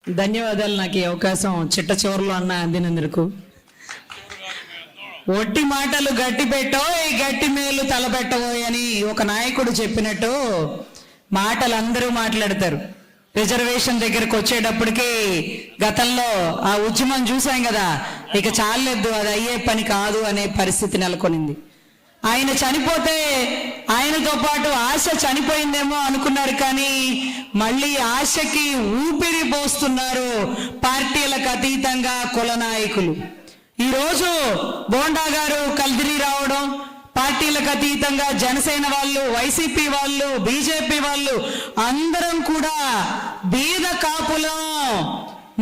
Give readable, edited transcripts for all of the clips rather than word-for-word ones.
ధన్యవాదాలు నాకు ఈ అవకాశం చిట్ట చివరిలో అన్న అందినందుకు. ఒట్టి మాటలు గట్టి పెట్టో ఈ గట్టి మేలు తలపెట్టవో అని ఒక నాయకుడు చెప్పినట్టు మాటలు అందరూ మాట్లాడతారు. రిజర్వేషన్ దగ్గరకు వచ్చేటప్పటికి గతంలో ఆ ఉద్యమం చూసాం కదా, ఇక చాలేదు అది అయ్యే పని కాదు అనే పరిస్థితి నెలకొనింది. ఆయన చనిపోతే ఆయనతో పాటు ఆశ చనిపోయిందేమో అనుకున్నారు, కానీ మళ్ళీ ఆశకి ఊపిరి పోస్తున్నారు పార్టీలకు అతీతంగా కుల నాయకులు. ఈరోజు బోండా గారు కల్దిరి రావడం, పార్టీలకు అతీతంగా జనసేన వాళ్ళు, వైసీపీ వాళ్ళు, బీజేపీ వాళ్ళు అందరం కూడా బీద కాపులం.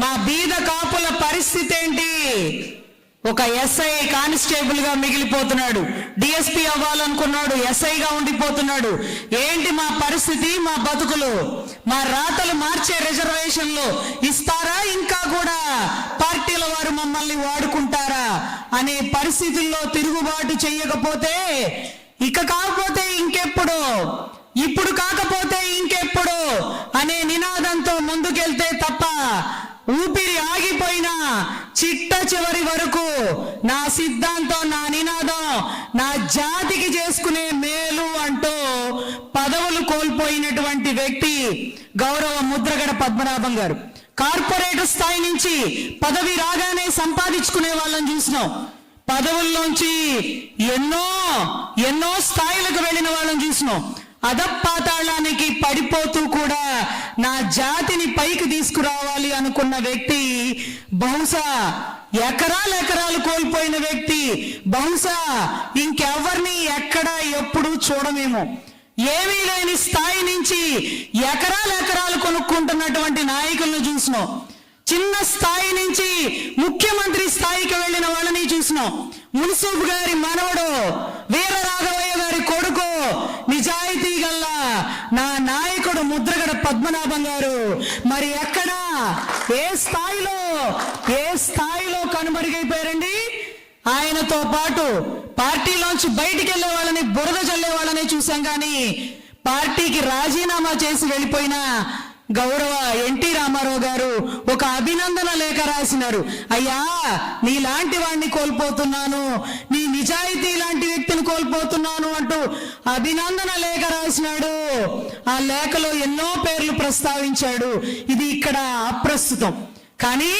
మా బీద కాపుల పరిస్థితి ఏంటి? ఒక ఎస్ఐ కానిస్టేబుల్ గా మిగిలిపోతున్నాడు, డిఎస్పీ అవ్వాలనుకున్నాడు, ఎస్ఐగా ఉండిపోతున్నాడు. ఏంటి మా పరిస్థితి, మా బతుకులు? మా రాతలు మార్చే రిజర్వేషన్లు ఇస్తారా, ఇంకా కూడా పార్టీల వారు మమ్మల్ని వాడుకుంటారా అనే పరిస్థితుల్లో తిరుగుబాటు చెయ్యకపోతే ఇక కాకపోతే ఇంకెప్పుడు, ఇప్పుడు కాకపోతే ఇంకెప్పుడు అనే నినాదంతో ముందుకెళ్తే తప్ప ఊపిరి ఆగిపోయినా చిట్ట చివరి వరకు నా సిద్ధాంతం, నా నినాదం నా జాతికి చేసుకునే మేలు అంటూ పదవులు కోల్పోయినటువంటి వ్యక్తి గౌరవ ముద్రగడ పద్మనాభం గారు. కార్పొరేట్ స్థాయి నుంచి పదవి రాగానే సంపాదించుకునే వాళ్ళని చూసినాం. పదవుల్లోంచి ఎన్నో ఎన్నో స్థాయిలకు వెళ్ళిన వాళ్ళని చూసినాం. అధపాతాళానికి పడిపోతూ కూడా నా జాతిని పైకి తీసుకురావాలి అనుకున్న వ్యక్తి, బహుశా ఎకరాలు కోల్పోయిన వ్యక్తి, బహుశా ఇంకెవరిని ఎక్కడ ఎప్పుడు చూడమేమో. ఏమీ లేని స్థాయి నుంచి ఎకరాలు కొనుక్కుంటున్నటువంటి నాయకులను చూసినాం. చిన్న స్థాయి నుంచి ముఖ్యమంత్రి స్థాయికి వెళ్ళిన వాళ్ళని చూసినాం. మున్సూబ్ గారి మనవడు వీర రాఘవయ్య గారి కొడుకు నిజాయితీ గల్ల నా నాయకుడు ముద్రగడ పద్మనాభం గారు మరి ఎక్కడ ఏ స్థాయిలో కనుమరుగైపోయారండి? ఆయనతో పాటు పార్టీలోంచి బయటికి వెళ్లే వాళ్ళని, బురద చల్లే వాళ్ళని చూసాం, కానీ పార్టీకి రాజీనామా చేసి వెళ్ళిపోయిన గౌరవ ఎన్టీ రామారావు గారు ఒక అభినందన లేఖ రాసినారు. అయ్యా, నీలాంటి వాడిని కోల్పోతున్నాను, నీ నిజాయితీ లాంటి వ్యక్తిని కోల్పోతున్నాను అంటూ అభినందన లేఖ రాసినాడు. ఆ లేఖలో ఎన్నో పేర్లు ప్రస్తావించాడు. ఇది ఇక్కడ అప్రస్తుతం. కానీ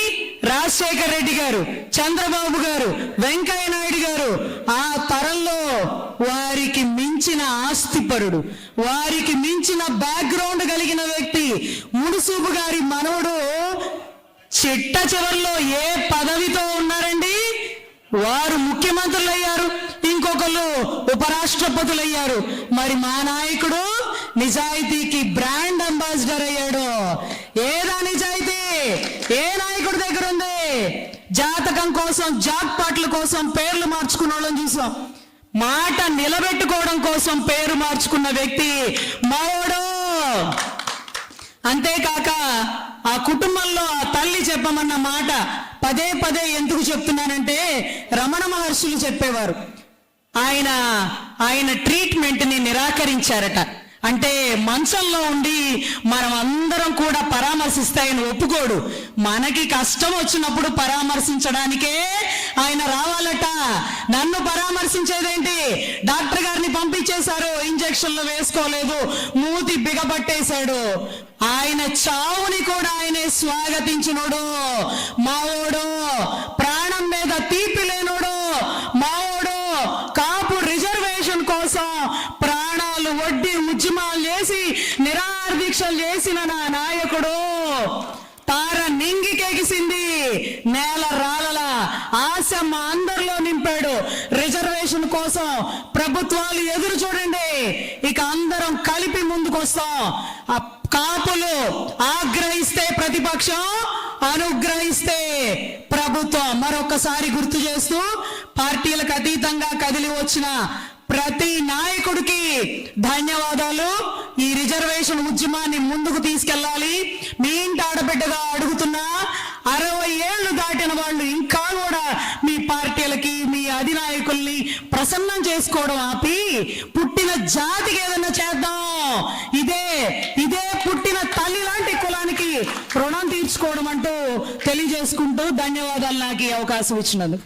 రాజశేఖర రెడ్డి గారు, చంద్రబాబు గారు, వెంకయ్య నాయుడు గారు ఆ తరంలో వారికి మించిన ఆస్తిపరుడు, వారికి మించిన బ్యాక్గ్రౌండ్ కలిగిన వ్యక్తి మున్సూబు గారి మనవడు చిట్ట చివరిలో ఏ పదవితో ఉన్నారండి? వారు ముఖ్యమంత్రులు అయ్యారు, ఇంకొకళ్ళు ఉపరాష్ట్రపతులు అయ్యారు. మరి మా నాయకుడు నిజాయితీకి బ్రాండ్ అంబాసిడర్ అయ్యాడు. ఏదా నిజాయితీ? ఏ నాయకుడి దగ్గర ఉంది? జాతకం కోసం, జాక్ పాట్ల కోసం పేర్లు మార్చుకున్న వాళ్ళని చూసాం. మాట నిలబెట్టుకోవడం కోసం పేరు మార్చుకున్న వ్యక్తి మావోడు. అంతేకాక ఆ కుటుంబంలో ఆ తల్లి చెప్పమన్న మాట పదే పదే ఎందుకు చెప్తున్నానంటే, రమణ మహర్షులు చెప్పేవారు, ఆయన ట్రీట్మెంట్ ని నిరాకరించారట. అంటే మంచంలో ఉండి మనం అందరం కూడా పరామర్శిస్తే ఆయన ఒప్పుకోడు. మనకి కష్టం వచ్చినప్పుడు పరామర్శించడానికే ఆయన రావాలట. నన్ను పరామర్శించేదేంటి? డాక్టర్ గారిని పంపించేశారు, ఇంజక్షన్లు వేసుకోలేదు, మూతి బిగబట్టేశాడు. ఆయన చావుని కూడా ఆయనే స్వాగతించినోడు మావోడు. ప్రాణం మీద తీపి లేనోడు మావోడు. కాపు రిజర్వేషన్ కోసం ప్రాణాలు వడ్డీ ఉద్యమాలు చేసి నిరాహార దీక్షలు చేసిన నా నాయకుడు. తార నింగికెగిసింది, నేల రాలల ఆశ మా అందరిలో నింపాడు. రిజర్వేషన్ కోసం ప్రభుత్వాలు ఎదురు చూడండి, ఇక అందరం కలిపి ముందుకొస్తాం. కాపులు ఆగ్రహిస్తే ప్రతిపక్షం, అనుగ్రహిస్తే ప్రభుత్వం. మరొకసారి గుర్తు చేస్తూ, పార్టీలకు అతీతంగా కదిలి వచ్చిన ప్రతి నాయకుడికి ధన్యవాదాలు. ఈ రిజర్వేషన్ ఉద్యమాన్ని ముందుకు తీసుకెళ్లాలి. మీ ఇంటి ఆడబిడ్డగా అడుగుతున్నా, 60 ఏళ్లు దాటిన వాళ్ళు ఇంకా కూడా మీ పార్టీలకి, మీ అధినాయకుల్ని ప్రసన్నం చేసుకోవడం ఆపి పుట్టిన జాతికి ఏదన్నా చేద్దాం. ఇదే పుట్టిన తల్లి లాంటి కులానికి రుణం తీర్చుకోవడం అంటూ తెలియజేసుకుంటూ ధన్యవాదాలు నాకు ఈ అవకాశం ఇచ్చినందుకు.